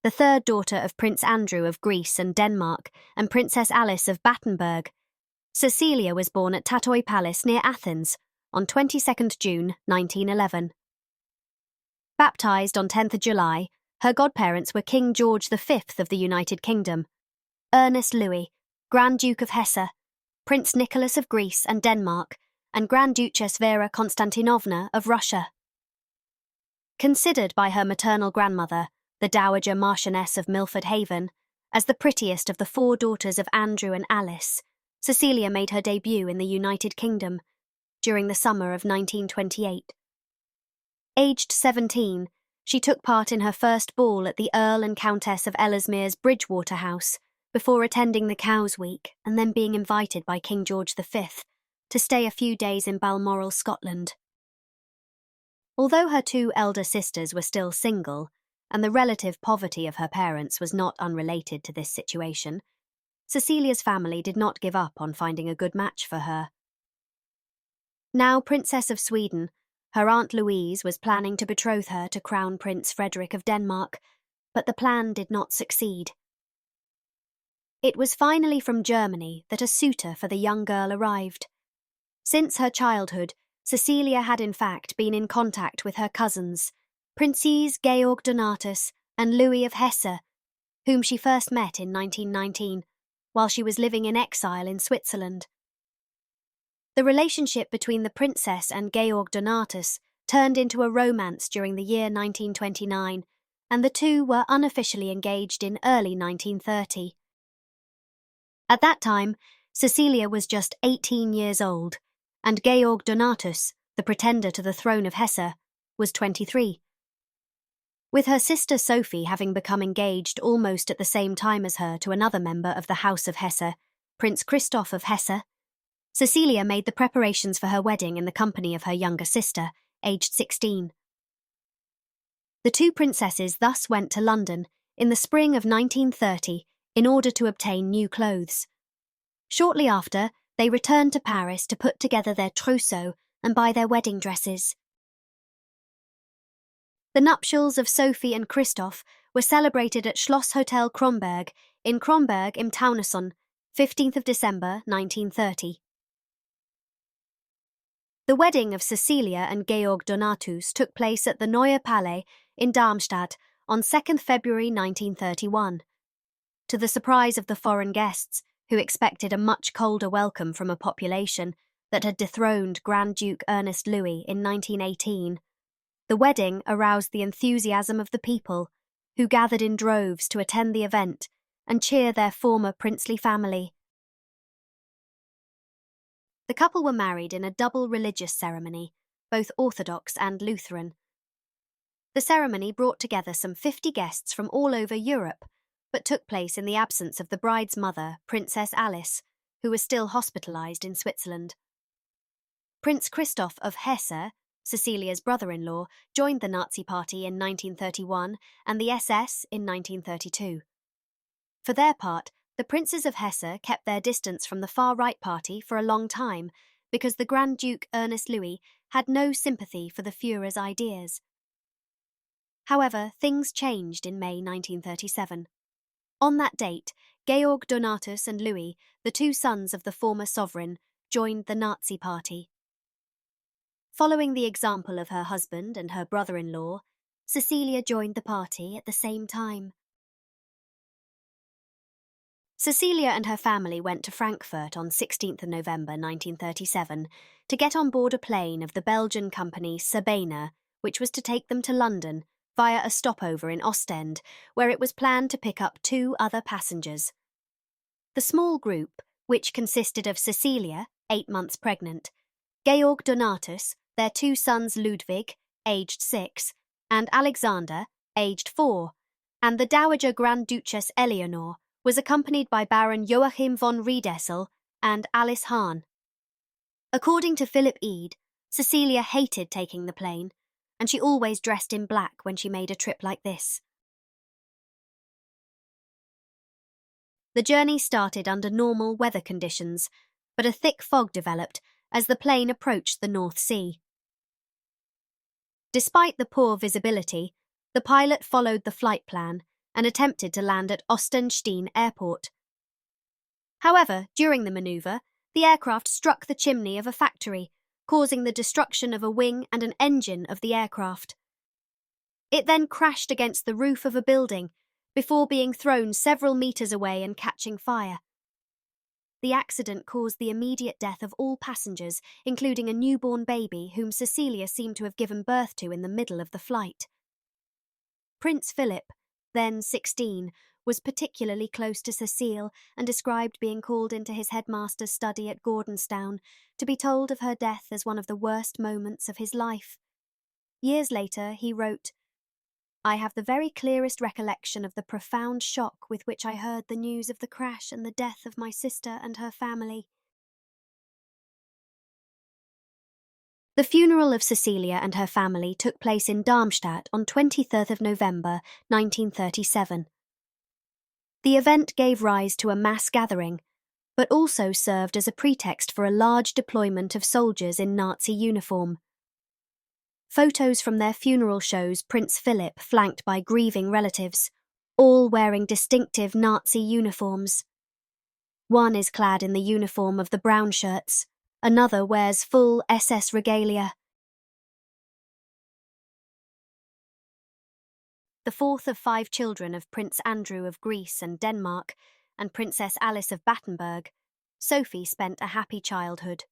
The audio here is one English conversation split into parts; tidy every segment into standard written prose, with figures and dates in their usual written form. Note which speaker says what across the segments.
Speaker 1: the third daughter of Prince Andrew of Greece and Denmark and Princess Alice of Battenberg. Cecilia was born at Tatoi Palace near Athens on 22nd June 1911. Baptised on 10th July, her godparents were King George V of the United Kingdom, Ernest Louis, Grand Duke of Hesse, Prince Nicholas of Greece and Denmark, and Grand Duchess Vera Konstantinovna of Russia. Considered by her maternal grandmother, the Dowager Marchioness of Milford Haven, as the prettiest of the four daughters of Andrew and Alice, Cecilia made her debut in the United Kingdom during the summer of 1928. Aged 17, she took part in her first ball at the Earl and Countess of Ellesmere's Bridgewater House, before attending the Cows Week and then being invited by King George V to stay a few days in Balmoral, Scotland. Although her two elder sisters were still single, and the relative poverty of her parents was not unrelated to this situation, Cecilia's family did not give up on finding a good match for her. Now Princess of Sweden, her Aunt Louise was planning to betroth her to Crown Prince Frederick of Denmark, but the plan did not succeed. It was finally from Germany that a suitor for the young girl arrived. Since her childhood, Cecilia had in fact been in contact with her cousins, Princes Georg Donatus and Louis of Hesse, whom she first met in 1919, while she was living in exile in Switzerland. The relationship between the princess and Georg Donatus turned into a romance during the year 1929, and the two were unofficially engaged in early 1930. At that time, Cecilia was just 18 years old, and Georg Donatus, the pretender to the throne of Hesse, was 23. With her sister Sophie having become engaged almost at the same time as her to another member of the House of Hesse, Prince Christoph of Hesse, Cecilia made the preparations for her wedding in the company of her younger sister, aged 16. The two princesses thus went to London in the spring of 1930 in order to obtain new clothes. Shortly after, they returned to Paris to put together their trousseau and buy their wedding dresses. The nuptials of Sophie and Christoph were celebrated at Schloss Hotel Kronberg in Kronberg im Taunusson, 15th of December 1930. The wedding of Cecilia and Georg Donatus took place at the Neue Palais in Darmstadt on 2nd February 1931. To the surprise of the foreign guests, who expected a much colder welcome from a population that had dethroned Grand Duke Ernest Louis in 1918, the wedding aroused the enthusiasm of the people, who gathered in droves to attend the event and cheer their former princely family. The couple were married in a double religious ceremony, both Orthodox and Lutheran. The ceremony brought together some 50 guests from all over Europe, but took place in the absence of the bride's mother, Princess Alice, who was still hospitalized in Switzerland. Prince Christoph of Hesse, Cecilia's brother-in-law, joined the Nazi Party in 1931 and the SS in 1932. For their part, the princes of Hesse kept their distance from the far-right party for a long time because the Grand Duke Ernest Louis had no sympathy for the Führer's ideas. However, things changed in May 1937. On that date, Georg Donatus and Louis, the two sons of the former sovereign, joined the Nazi Party. Following the example of her husband and her brother-in-law, Cecilia joined the party at the same time. Cecilia and her family went to Frankfurt on 16th November 1937 to get on board a plane of the Belgian company Sabena, which was to take them to London via a stopover in Ostend, where it was planned to pick up 2 other passengers. The small group, which consisted of Cecilia, 8 months pregnant, Georg Donatus, their 2 sons Ludwig, aged 6, and Alexander, aged 4, and the Dowager Grand Duchess Eleanor, was accompanied by Baron Joachim von Riedessel and Alice Hahn. According to Philip Eade, Cecilia hated taking the plane, and she always dressed in black when she made a trip like this. The journey started under normal weather conditions, but a thick fog developed as the plane approached the North Sea. Despite the poor visibility, the pilot followed the flight plan and attempted to land at Ostenstein Airport. However, during the maneuver, the aircraft struck the chimney of a factory, causing the destruction of a wing and an engine of the aircraft. It then crashed against the roof of a building before being thrown several meters away and catching fire. The accident caused the immediate death of all passengers, including a newborn baby whom Cecilia seemed to have given birth to in the middle of the flight. Prince Philip, then 16, was particularly close to Cecile and described being called into his headmaster's study at Gordonstown to be told of her death as one of the worst moments of his life. Years later, he wrote, "I have the very clearest recollection of the profound shock with which I heard the news of the crash and the death of my sister and her family." The funeral of Cecilia and her family took place in Darmstadt on 23rd of November, 1937. The event gave rise to a mass gathering, but also served as a pretext for a large deployment of soldiers in Nazi uniform. Photos from their funeral shows Prince Philip flanked by grieving relatives, all wearing distinctive Nazi uniforms. One is clad in the uniform of the brown shirts, another wears full SS regalia. The fourth of 5 children of Prince Andrew of Greece and Denmark and Princess Alice of Battenberg, Sophie spent a happy childhood.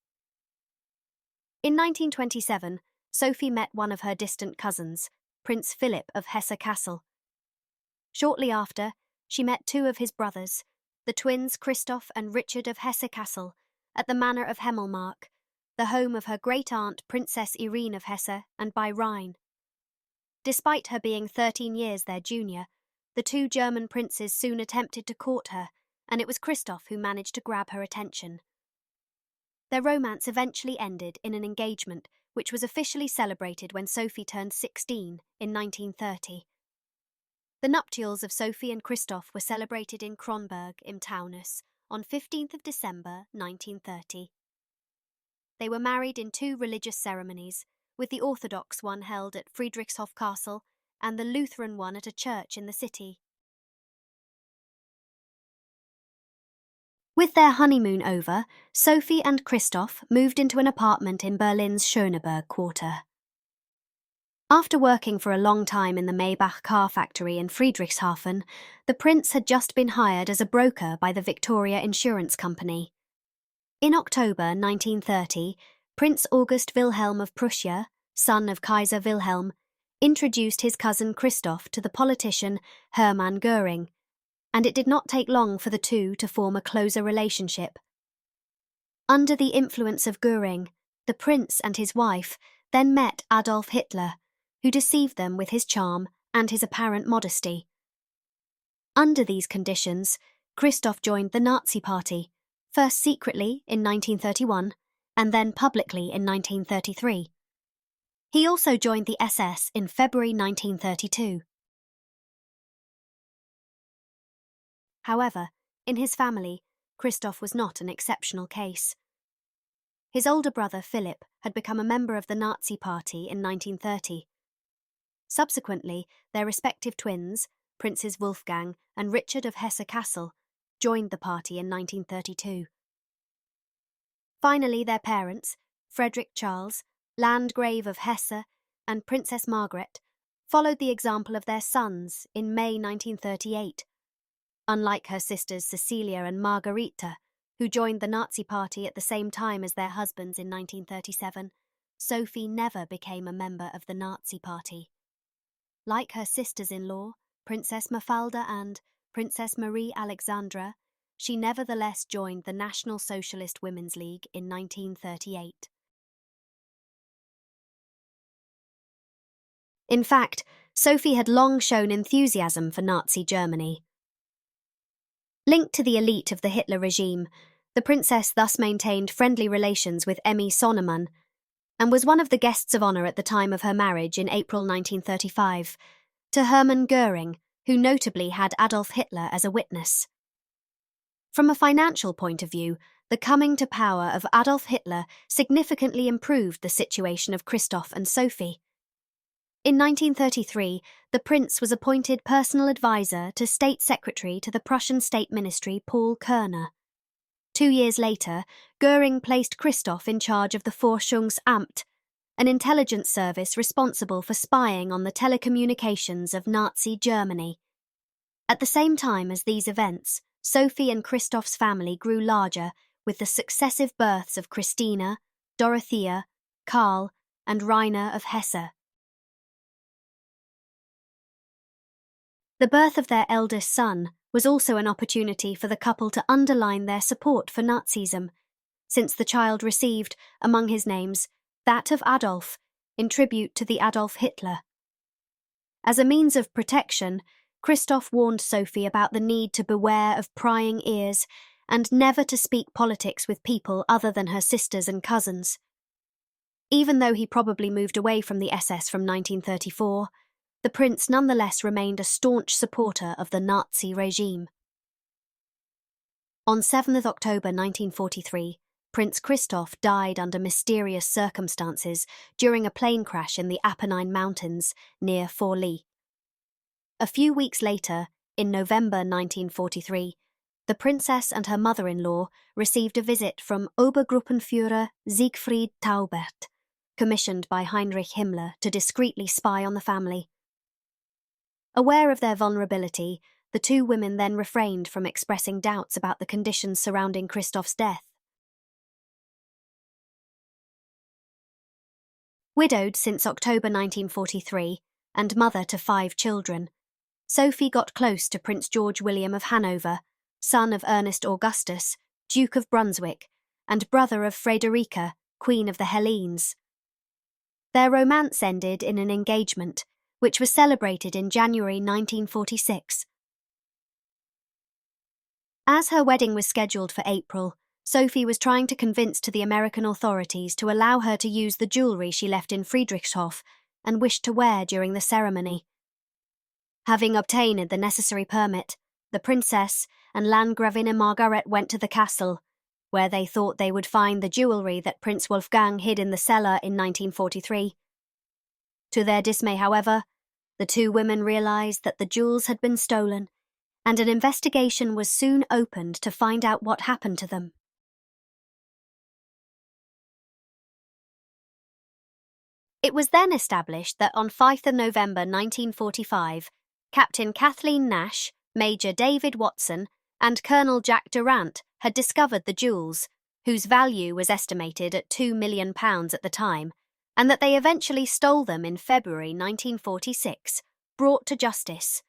Speaker 1: In 1927, Sophie met one of her distant cousins, Prince Philip of Hesse-Kassel. Shortly after, she met 2 of his brothers, the twins Christoph and Richard of Hesse-Kassel, at the manor of Hemmelmark, the home of her great-aunt Princess Irene of Hesse and by Rhine. Despite her being 13 years their junior, the 2 German princes soon attempted to court her, and it was Christoph who managed to grab her attention. Their romance eventually ended in an engagement which was officially celebrated when Sophie turned 16 in 1930. The nuptials of Sophie and Christoph were celebrated in Kronberg im Taunus on 15th of December 1930. They were married in 2 religious ceremonies, with the Orthodox one held at Friedrichshof Castle and the Lutheran one at a church in the city. With their honeymoon over, Sophie and Christoph moved into an apartment in Berlin's Schöneberg quarter. After working for a long time in the Maybach car factory in Friedrichshafen, the prince had just been hired as a broker by the Victoria Insurance Company. In October 1930, Prince August Wilhelm of Prussia, son of Kaiser Wilhelm, introduced his cousin Christoph to the politician Hermann Göring, and it did not take long for the 2 to form a closer relationship. Under the influence of Göring, the prince and his wife then met Adolf Hitler, who deceived them with his charm and his apparent modesty. Under these conditions, Christoph joined the Nazi Party, first secretly in 1931 and then publicly in 1933. He also joined the SS in February 1932. However, in his family, Christoph was not an exceptional case. His older brother Philip had become a member of the Nazi Party in 1930. Subsequently, their respective twins, Princes Wolfgang and Richard of Hesse-Kassel, joined the party in 1932. Finally, their parents, Frederick Charles, Landgrave of Hesse, and Princess Margaret, followed the example of their sons in May 1938. Unlike her sisters Cecilia and Margarita, who joined the Nazi Party at the same time as their husbands in 1937, Sophie never became a member of the Nazi Party. Like her sisters-in-law, Princess Mafalda and Princess Marie Alexandra, she nevertheless joined the National Socialist Women's League in 1938. In fact, Sophie had long shown enthusiasm for Nazi Germany. Linked to the elite of the Hitler regime, the princess thus maintained friendly relations with Emmy Sonnemann and was one of the guests of honour at the time of her marriage in April 1935 to Hermann Göring, who notably had Adolf Hitler as a witness. From a financial point of view, the coming to power of Adolf Hitler significantly improved the situation of Christoph and Sophie. In 1933, the prince was appointed personal advisor to State Secretary to the Prussian State Ministry Paul Körner. 2 years later, Goering placed Christoph in charge of the Forschungsamt, an intelligence service responsible for spying on the telecommunications of Nazi Germany. At the same time as these events, Sophie and Christoph's family grew larger with the successive births of Christina, Dorothea, Karl, and Rainer of Hesse. The birth of their eldest son was also an opportunity for the couple to underline their support for Nazism, since the child received, among his names, that of Adolf, in tribute to the Adolf Hitler. As a means of protection, Christoph warned Sophie about the need to beware of prying ears and never to speak politics with people other than her sisters and cousins. Even though he probably moved away from the SS from 1934, the prince nonetheless remained a staunch supporter of the Nazi regime. On 7 October 1943, Prince Christoph died under mysterious circumstances during a plane crash in the Apennine Mountains near Forli. A few weeks later, in November 1943, the princess and her mother-in-law received a visit from Obergruppenführer Siegfried Taubert, commissioned by Heinrich Himmler to discreetly spy on the family. Aware of their vulnerability, the two women then refrained from expressing doubts about the conditions surrounding Christoph's death. Widowed since October 1943 and mother to 5 children, Sophie got close to Prince George William of Hanover, son of Ernest Augustus, Duke of Brunswick, and brother of Frederica, Queen of the Hellenes. Their romance ended in an engagement, which was celebrated in January 1946. As her wedding was scheduled for April, Sophie was trying to convince the American authorities to allow her to use the jewellery she left in Friedrichshof and wished to wear during the ceremony. Having obtained the necessary permit, the princess and Landgravine Margaret went to the castle, where they thought they would find the jewellery that Prince Wolfgang hid in the cellar in 1943. To their dismay, however, the two women realised that the jewels had been stolen, and an investigation was soon opened to find out what happened to them. It was then established that on 5 November 1945, Captain Kathleen Nash, Major David Watson, and Colonel Jack Durant had discovered the jewels, whose value was estimated at £2 million at the time, and that they eventually stole them in February 1946, brought to justice.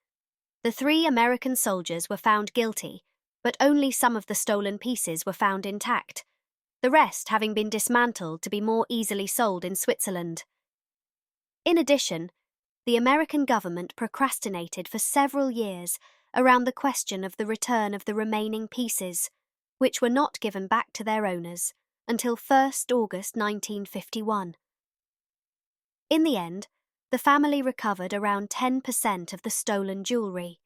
Speaker 1: The 3 American soldiers were found guilty, but only some of the stolen pieces were found intact, the rest having been dismantled to be more easily sold in Switzerland. In addition, the American government procrastinated for several years around the question of the return of the remaining pieces, which were not given back to their owners until 1 August 1951. In the end, the family recovered around 10% of the stolen jewellery.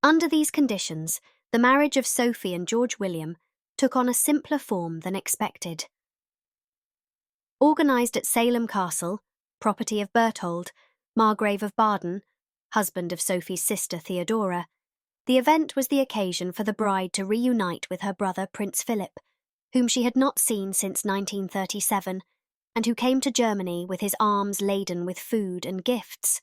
Speaker 1: Under these conditions, the marriage of Sophie and George William took on a simpler form than expected. Organised at Salem Castle, property of Berthold, Margrave of Baden, husband of Sophie's sister Theodora, the event was the occasion for the bride to reunite with her brother Prince Philip, whom she had not seen since 1937, and who came to Germany with his arms laden with food and gifts.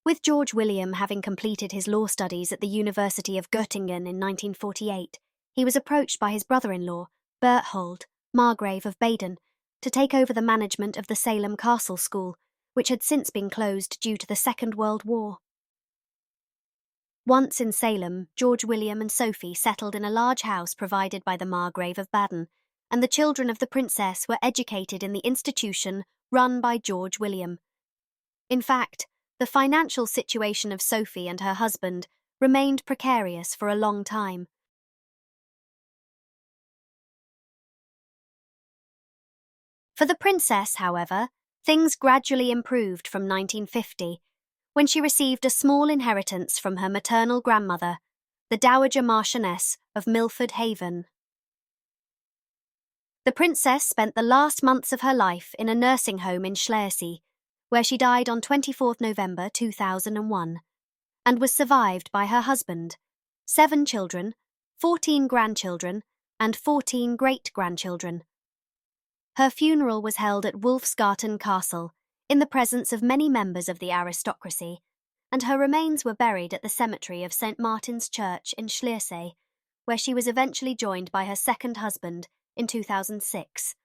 Speaker 1: With George William having completed his law studies at the University of Göttingen in 1948, he was approached by his brother-in-law, Berthold, Margrave of Baden, to take over the management of the Salem Castle School, which had since been closed due to the Second World War. Once in Salem, George William and Sophie settled in a large house provided by the Margrave of Baden, and the children of the princess were educated in the institution run by George William. In fact, the financial situation of Sophie and her husband remained precarious for a long time. For the princess, however, things gradually improved from 1950, when she received a small inheritance from her maternal grandmother, the Dowager Marchioness of Milford Haven. The princess spent the last months of her life in a nursing home in Schleswig, where she died on 24 November 2001, and was survived by her husband, 7 children, 14 grandchildren, and 14 great-grandchildren. Her funeral was held at Wolfsgarten Castle, in the presence of many members of the aristocracy, and her remains were buried at the cemetery of St. Martin's Church in Schleswig, where she was eventually joined by her second husband in 2006.